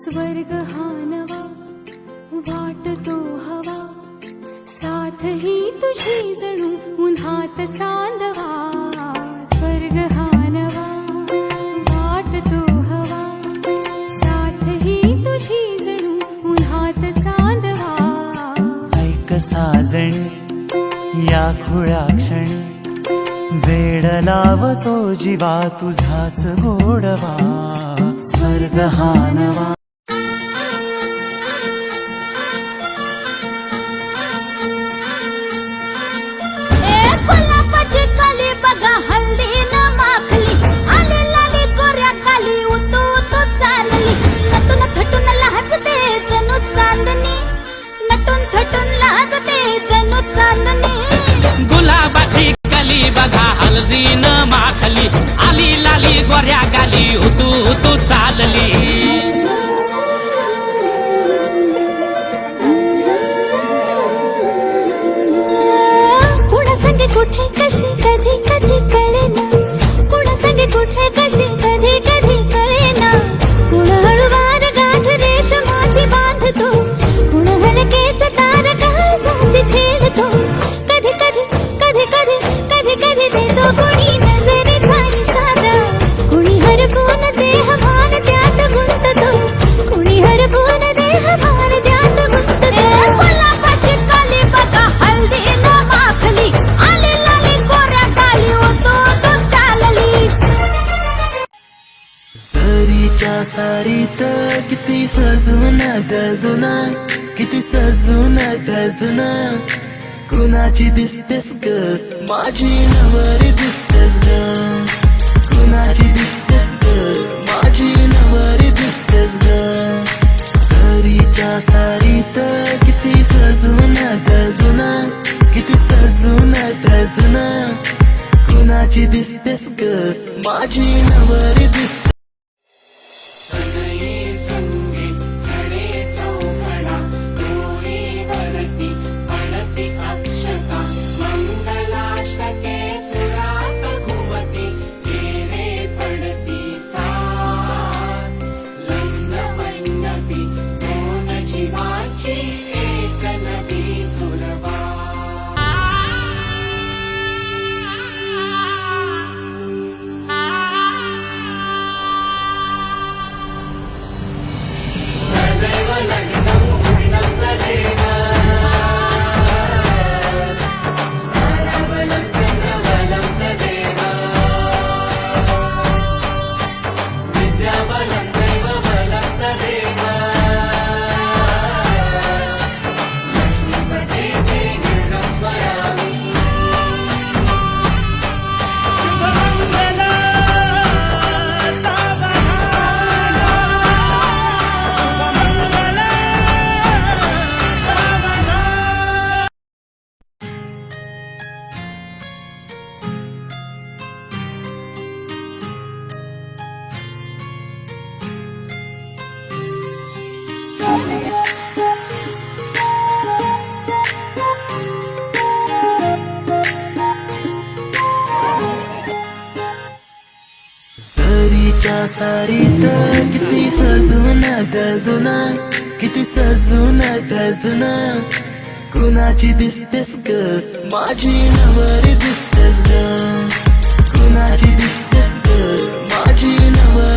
स्वर्ग हा नवा वाटतो हवा, साथ ही तुझी जणू उन्हात चांदवा. स्वर्ग हा नवा वाटतो हवा, साथ ही तुझी जणू उन्हात चांदवा. ऐक साजणी या खुळ्या क्षणी, वेड लावतो जीवा तुझाच गोडवा. स्वर्ग हा नवा. गुलाबाची कली बघा हल्दी न माखली, आली लाली गोऱ्या गाली उतू उतू चालली. कुणा संगे कुठे कशी कधी कधी कळेना, कुणा संगे कुठे कशी कधी कधी कळेना. कुण हळूवार गाठ रेशमाची बांधतो, कुण हलकेच तार काळजाची छेडतो. कधी कधी कधी कधी कधी कधी देतो कुणी नजरेचा इशारा, कुणी हरपून देह भान त्यात गुंततो, कुणी हरपून देह भान त्यात गुंततो. गुलाबाची कली बघा हल्दी न माखली, आली लाली गोऱ्या गाली उतू उतू चालली. सरीच्या सारीत किती सजून गजुना, किती सजून गजुना. कुणाची दिसतेस ग माझी नवरी दिसतेस ग, कुणाची दिसतेस ग माझी नवरी दिसतेस ग. सरीच्या सारीत किती सजून गजुना, किती सजून गजुना. कुणाची दिसतेस ग माझी नवरी दिसतेस. सरीच्या सारीत किती सजून गजुना, किती सजून गजुना. कुणाची दिसतेस ग माझी नवरी दिसतेस ग, कुणाची दिसतेस ग माझी नवरी.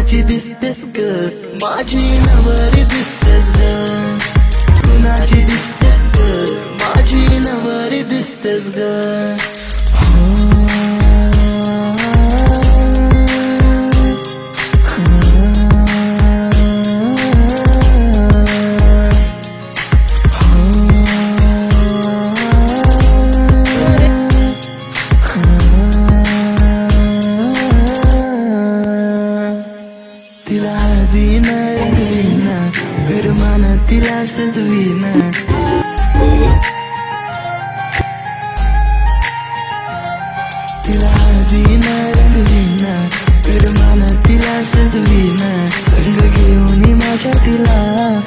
कुणाची दिसतेस ग माझी नवरी दिसतेस ग कुणाची दिसतेस ग माझी नवरी दिसतेस ग तिला हळदीन रंगवीन गरमान तिला सजवीन तिला हळदीन रंगवीन गरमान तिला सजवीन संग घेऊन माझ्या तिला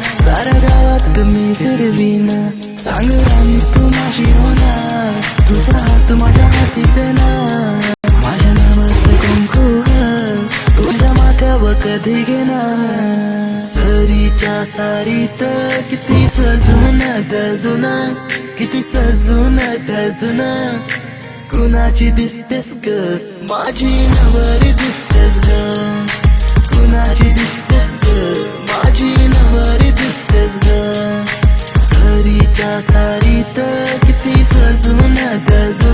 साऱ्या गावात मी फिरवीन सांग राणी तू माझी होणार तुझा हात माझ्या हाती देणार माझ्या नावाचं कुंकू तुझ्या माथ्यावर कधी घेणार सरीच्या सारीत किती सजून दजून किती सजून दजून कुणाची दिसतेस ग माझी नवरी दिसतेस ग कुणाची दिसतेस ग माझी नवरी दिसतेस ग सरीच्या सारीत किती सजून दजून